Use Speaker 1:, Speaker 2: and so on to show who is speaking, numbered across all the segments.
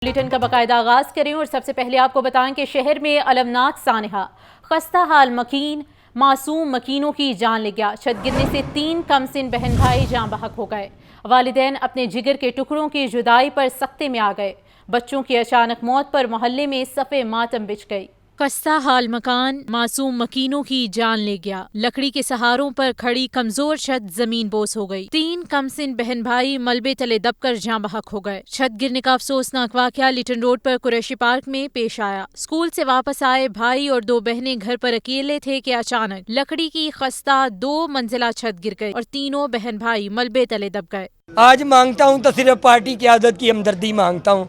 Speaker 1: Bulletin کا باقاعدہ آغاز کریں اور سب سے پہلے آپ کو بتائیں کہ شہر میں المناک سانحہ، خستہ حال مکین، معصوم مکینوں کی جان لے گیا۔ چھت گرنے سے 3 کمسن بہن بھائی جاں بحق ہو گئے۔ والدین اپنے جگر کے ٹکڑوں کی جدائی پر سکتے میں آ گئے۔ بچوں کی اچانک موت پر محلے میں صف ماتم بچھ گئی۔ خستہ حال مکان معصوم مکینوں کی جان لے گیا۔ لکڑی کے سہاروں پر کھڑی کمزور چھت زمین بوس ہو گئی۔ 3 کمسن بہن بھائی ملبے تلے دب کر جاں بحق ہو گئے۔ چھت گرنے کا افسوسناک واقعہ لیٹن روڈ پر قریشی پارک میں پیش آیا۔ اسکول سے واپس آئے بھائی اور 2 بہنیں گھر پر اکیلے تھے کہ اچانک لکڑی کی خستہ 2 منزلہ چھت گر گئی اور تینوں بہن بھائی ملبے تلے دب گئے۔
Speaker 2: آج مانگتا ہوں تو صرف پارٹی قیادت کی ہمدردی مانگتا ہوں۔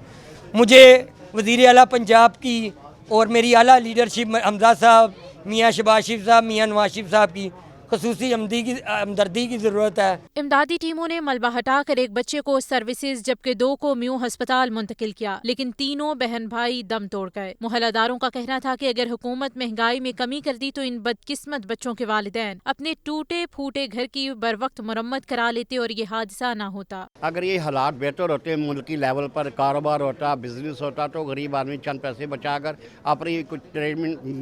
Speaker 2: مجھے وزیر اعلیٰ پنجاب کی اور میری اعلیٰ لیڈرشپ حمزہ صاحب، میاں شہباز شریف صاحب، میاں نواز شریف صاحب کی خصوصی ہمدردی کی ضرورت ہے۔
Speaker 1: امدادی ٹیموں نے ملبہ ہٹا کر ایک بچے کو سروسز جبکہ 2 کو میو ہسپتال منتقل کیا، لیکن تینوں بہن بھائی دم توڑ گئے۔ محلہ داروں کا کہنا تھا کہ اگر حکومت مہنگائی میں کمی کرتی تو ان بدقسمت بچوں کے والدین اپنے ٹوٹے پھوٹے گھر کی بروقت مرمت کرا لیتے اور یہ حادثہ نہ ہوتا۔
Speaker 3: اگر یہ حالات بہتر ہوتے، ملکی لیول پر کاروبار ہوتا، بزنس ہوتا، تو غریب آدمی چند پیسے بچا کر اپنی کچھ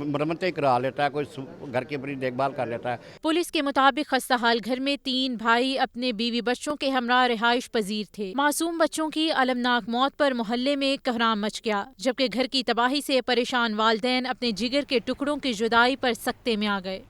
Speaker 3: مرمتیں کرا لیتا ہے، کوئی گھر کی اپنی دیکھ بھال کر لیتا ہے۔
Speaker 1: پولیس کے مطابق خستہ حال گھر میں 3 بھائی اپنے بیوی بچوں کے ہمراہ رہائش پذیر تھے۔ معصوم بچوں کی المناک موت پر محلے میں کہرام مچ گیا، جبکہ گھر کی تباہی سے پریشان والدین اپنے جگر کے ٹکڑوں کی جدائی پر سکتے میں آ گئے۔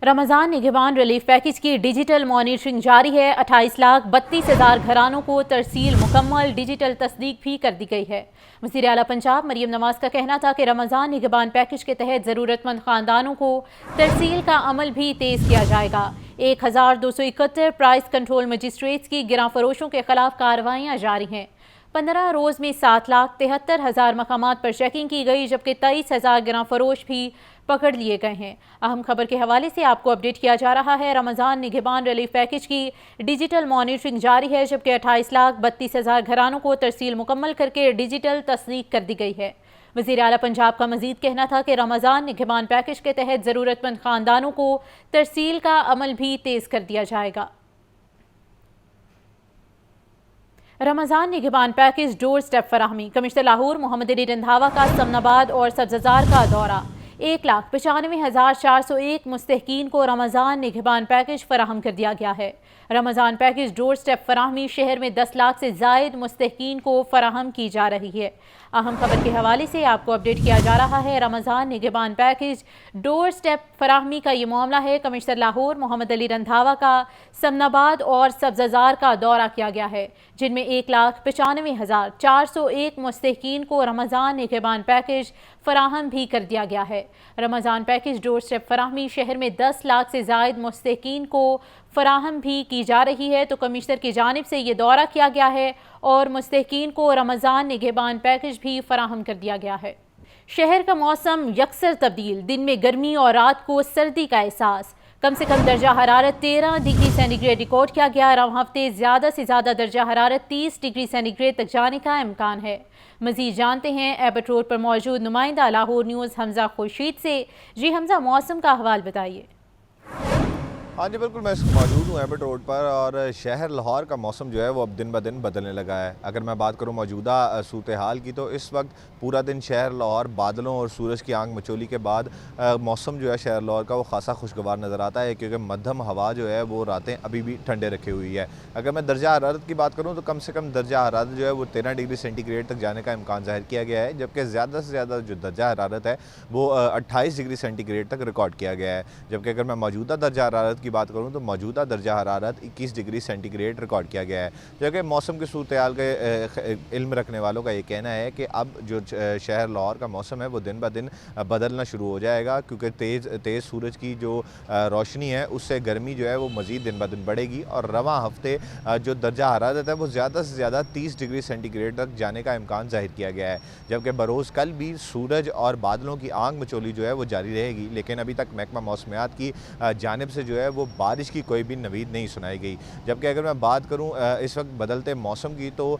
Speaker 1: رمضان نگہبان ریلیف پیکج کی ڈیجیٹل مانیٹرنگ جاری ہے۔ 28,32,000 گھرانوں کو ترسیل مکمل ڈیجیٹل تصدیق بھی کر دی گئی ہے۔ وزیر اعلیٰ پنجاب مریم نواز کا کہنا تھا کہ رمضان نگہبان پیکج کے تحت ضرورت مند خاندانوں کو ترسیل کا عمل بھی تیز کیا جائے گا۔ 1271 پرائس کنٹرول مجسٹریٹس کی گراں فروشوں کے خلاف کارروائیاں جاری ہیں۔ 15 روز میں 7,73,000 مقامات پر چیکنگ کی گئی، جبکہ 23,000 گراں فروش بھی پکڑ لیے گئے ہیں۔ اہم خبر کے حوالے سے آپ کو اپڈیٹ کیا جا رہا ہے۔ رمضان نگہبان ریلیف پیکج کی ڈیجیٹل مانیٹرنگ جاری ہے، جبکہ 28,32,000 گھرانوں کو ترسیل مکمل کر کے ڈیجیٹل تصدیق کر دی گئی ہے۔ وزیر اعلیٰ پنجاب کا مزید کہنا تھا کہ رمضان نگہبان پیکج کے تحت ضرورت مند خاندانوں کو ترسیل کا عمل بھی تیز کر دیا جائے گا۔ رمضان نگہبان پیکج ڈور سٹیپ فراہمی۔ کمشنر لاہور محمد علی رندھاوا کا سمن آباد اور سبززار کا دورہ۔ 1,95,401 مستحقین کو رمضان نگہبان پیکج فراہم کر دیا گیا ہے۔ رمضان پیکج ڈور سٹیپ فراہمی شہر میں 10 لاکھ سے زائد مستحقین کو فراہم کی جا رہی ہے۔ اہم خبر کے حوالے سے آپ کو اپڈیٹ کیا جا رہا ہے۔ رمضان نگہبان پیکج ڈور سٹیپ فراہمی کا یہ معاملہ ہے۔ کمشنر لاہور محمد علی رندھاوا کا سمن آباد اور سبززار کا دورہ کیا گیا ہے، جن میں 1,95,401 مستحقین کو رمضان نگہبان پیکج فراہم بھی کر دیا گیا ہے۔ رمضان پیکج ڈور سٹیپ فراہمی شہر میں 10 لاکھ سے زائد مستحقین کو فراہم بھی کی جا رہی ہے، تو کمشنر کی جانب سے یہ دورہ کیا گیا ہے اور مستحقین کو رمضان نگہبان پیکج بھی فراہم کر دیا گیا ہے۔ شہر کا موسم یکسر تبدیل، دن میں گرمی اور رات کو سردی کا احساس۔ کم سے کم درجہ حرارت 13 ڈگری سینٹی گریڈ ریکارڈ کیا گیا۔ رواں ہفتے زیادہ سے زیادہ درجہ حرارت 30 ڈگری سینٹی گریڈ تک جانے کا امکان ہے۔ مزید جانتے ہیں ایبٹ روڈ پر موجود نمائندہ لاہور نیوز حمزہ خورشید سے۔ جی حمزہ، موسم کا احوال بتائیے۔
Speaker 4: ہاں جی بالکل، میں موجود ہوں ایبٹ روڈ پر، اور شہر لاہور کا موسم جو ہے وہ اب دن بدن بدلنے لگا ہے۔ اگر میں بات کروں موجودہ صورتحال کی، تو اس وقت پورا دن شہر لاہور بادلوں اور سورج کی آنکھ مچولی کے بعد موسم جو ہے شہر لاہور کا وہ خاصا خوشگوار نظر آتا ہے، کیونکہ مدھم ہوا جو ہے وہ راتیں ابھی بھی ٹھنڈے رکھے ہوئی ہے۔ اگر میں درجہ حرارت کی بات کروں تو کم سے کم درجہ حرارت جو ہے وہ 13 ڈگری سینٹی گریڈ تک جانے کا امکان ظاہر کیا گیا ہے، جبکہ زیادہ سے زیادہ جو درجہ حرارت ہے وہ 28 ڈگری سینٹی گریڈ تک ریکارڈ کیا گیا ہے، جبکہ اگر میں موجودہ درجہ حرارت کی بات کروں تو موجودہ درجہ حرارت 21 ڈگری سینٹی گریڈ ریکارڈ کیا گیا ہے۔ جبکہ موسم کے صورتحال کے علم رکھنے والوں کا یہ کہنا ہے کہ اب جو شہر لاہور کا موسم ہے وہ دن بدن بدلنا شروع ہو جائے گا، کیونکہ تیز سورج کی جو روشنی ہے اس سے گرمی جو ہے وہ مزید دن بدن بڑھے گی، اور رواں ہفتے جو درجہ حرارت ہے وہ زیادہ سے زیادہ 30 ڈگری سینٹی گریڈ تک جانے کا امکان ظاہر کیا گیا ہے۔ جبکہ بروز کل بھی سورج اور بادلوں کی آنکھ مچولی جو ہے وہ جاری رہے گی، لیکن ابھی تک محکمہ موسمیات کی جانب سے جو ہے وہ بارش کی کوئی بھی نوید نہیں سنائی گئی۔ جبکہ اگر میں بات کروں اس وقت بدلتے موسم کی، تو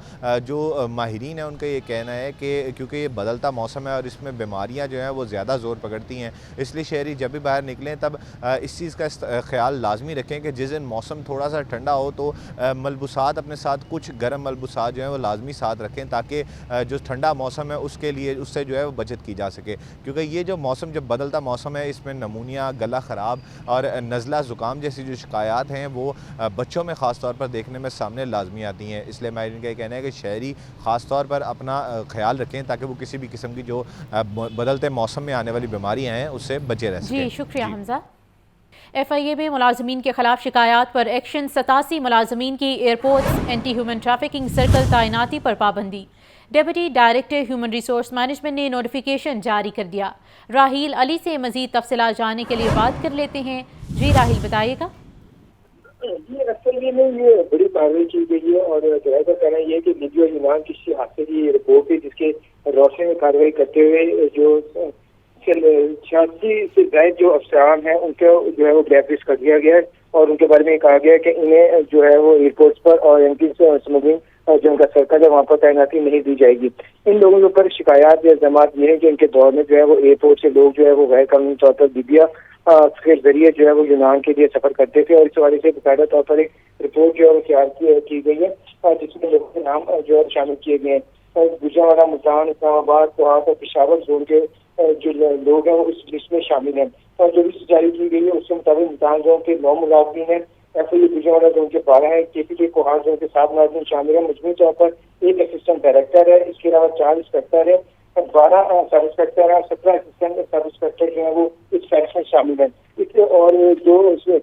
Speaker 4: جو ماہرین ہیں ان کا یہ کہنا ہے کہ کیونکہ یہ بدلتا موسم ہے اور اس میں بیماریاں جو ہیں وہ زیادہ زور پکڑتی ہیں، اس لیے شہری جب بھی باہر نکلیں تب اس چیز کا خیال لازمی رکھیں کہ جس دن موسم تھوڑا سا ٹھنڈا ہو تو ملبوسات اپنے ساتھ کچھ گرم ملبوسات جو ہیں وہ لازمی ساتھ رکھیں، تاکہ جو ٹھنڈا موسم ہے اس کے لیے اس سے جو ہے وہ بچت کی جا سکے۔ کیونکہ یہ جو موسم جب بدلتا موسم ہے اس میں نمونیا، گلا خراب اور نزلہ زکام جیسی جو شکایات ہیں وہ بچوں میں خاص طور پر دیکھنے میں سامنے لازمی آتی ہیں۔ اس لیے ماہرین کا یہ کہنا ہے کہ شہری خاص طور پر اپنا خیال رکھیں تاکہ وہ کسی بھی قسم کی جو بدلتے موسم میں آنے والی بیماریاں ہیں اس سے بچے رہ سکیں۔
Speaker 1: جی شکریہ حمزہ۔ ایف آئی اے میں ملازمین کے خلاف شکایات پر ایکشن، 87 ملازمین کی airports anti human trafficking circle تعیناتی پر پابندی۔ Deputy director human resource management نے نوٹیفیکیشن جاری کر دیا۔ راحیل علی سے مزید تفصیلات جاننے کے لیے بات کر لیتے ہیں۔ جی راحیل بتائیے گا۔
Speaker 5: جی ایف میں یہ بڑی کارروائی کی گئی ہے، اور ذرائع کا کہنا یہ ہے کہ لیبیا یونان کسی حادثے کی رپورٹ ہے جس کے روشن میں کارروائی کرتے ہوئے جو 86 سے زائد جو افسران ہیں ان کو جو ہے وہ بلیک لسٹ کر دیا گیا ہے، اور ان کے بارے میں کہا گیا ہے کہ انہیں جو ہے وہ ایئرپورٹس پر اور ان کی اسمگلنگ جو ان کا سرکل ہے وہاں پر تعیناتی نہیں دی جائے گی۔ ان لوگوں کے اوپر شکایات یا الزامات یہ ہیں کہ ان کے دور میں جو ہے وہ ایئرپورٹ سے لوگ جو ہے وہ غیر قانونی طور پر لیبیا کے ذریعے جو ہے وہ یونان کے لیے سفر کرتے تھے، اور اس حوالے سے باقاعدہ طور پر ایک رپورٹ جو ہے وہ تیار کی گئی ہے جس میں لوگوں کے نام جو ہے شامل کیے گئے ہیں۔ گجرانوالہ، ملتان، اسلام آباد، کوہاٹ اور پشاور زون کے جو لوگ ہیں وہ اس لسٹ میں شامل ہیں، اور جو لسٹ جاری کی گئی ہے اس کے مطابق ملتان زون کے 9 ملازمین ہیں، ایف آئی اے گجرانوالہ زون کے 12 ہیں، کے پی کے کوہاٹ زون کے 7 ملازمین شامل ہیں۔ مجموعی طور پر ایک اسسٹنٹ ڈائریکٹر ہے، اس کے علاوہ 4 انسپیکٹر ہیں، 12 سب انسپیکٹر ہیں، 17 اسسٹنٹ سب انسپیکٹر جو ہیں وہ اس فیلس میں شامل ہیں، اور جو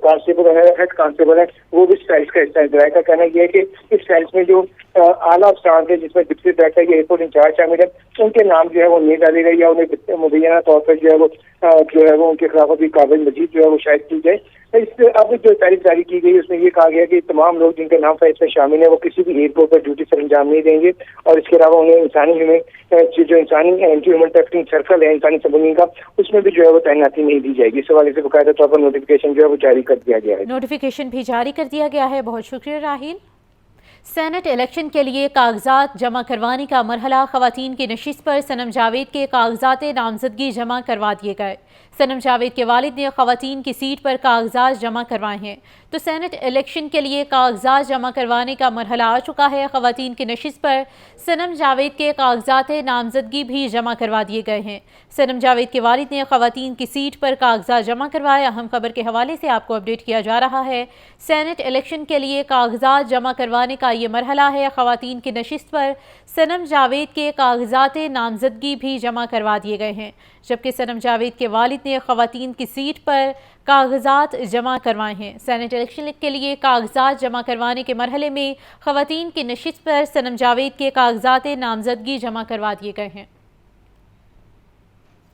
Speaker 5: کانسٹیبل ہے، ہیڈ کانسٹیبل ہے، وہ بھی اس فیلس کا حصہ ہے۔ ذرائع کا کہنا یہ ہے کہ اس فیلس میں جو اعلیٰ افسران تھے جس میں ڈپٹی ڈائریکٹر یا ایئرپورٹ انچارج شامل ہے، ان کے نام جو ہے وہ نہیں ڈالے گئے، یا انہیں مبینہ طور پر جو ہے وہ ان کے خلاف ابھی قابل مزید جو ہے وہ شائع کی جائے۔ اب جو تاریخ جاری کی گئی اس میں یہ کہا گیا کہ تمام لوگ جن کے نام فیلس میں شامل ہیں وہ کسی بھی ایئرپورٹ پر ڈیوٹی سر انجام نہیں دیں گے، اور اس کے علاوہ انہیں انسانی اینٹی ہیومن ٹریفکنگ سرکل ہے انسانی اسمگلنگ کا، اس میں بھی جو ہے وہ تعیناتی نہیں دی جائے گی۔ اس حوالے سے باقاعدہ طور پر نوٹیفیکیشن جو ہے وہ جاری کر دیا گیا ہے۔
Speaker 1: نوٹیفیکیشن بھی جاری کر دیا گیا ہے، بہت شکریہ راحیل۔ سینٹ الیکشن کے لیے کاغذات جمع کروانے کا مرحلہ، خواتین کی نشست پر صنم جاوید کے کاغذات نامزدگی جمع کروا دیے گئے۔ صنم جاوید کے والد نے خواتین کی سیٹ پر کاغذات جمع کروائے ہیں، تو سینٹ الیکشن کے لیے کاغذات جمع کروانے کا مرحلہ آ چکا ہے۔ خواتین کی نشست پر صنم جاوید کے کاغذات نامزدگی بھی جمع کروا دیے گئے ہیں۔ صنم جاوید کے والد نے خواتین کی سیٹ پر کاغذات جمع کروائے۔ اہم خبر کے حوالے سے آپ کو اپڈیٹ کیا جا رہا ہے۔ سینٹ الیکشن کے لیے کاغذات جمع کروانے کا یہ مرحلہ ہے۔ خواتین کی نشست پر صنم جاوید کے کاغذات نامزدگی بھی جمع کروا دیے گئے ہیں، جبکہ صنم جاوید کے والد نے خواتین کی سیٹ پر کاغذات جمع کروائے ہیں۔ سینٹ الیکشن کے لیے کاغذات جمع کروانے کے مرحلے میں خواتین کی نشست پر صنم جاوید کے کاغذات نامزدگی جمع کروا دیے گئے ہیں۔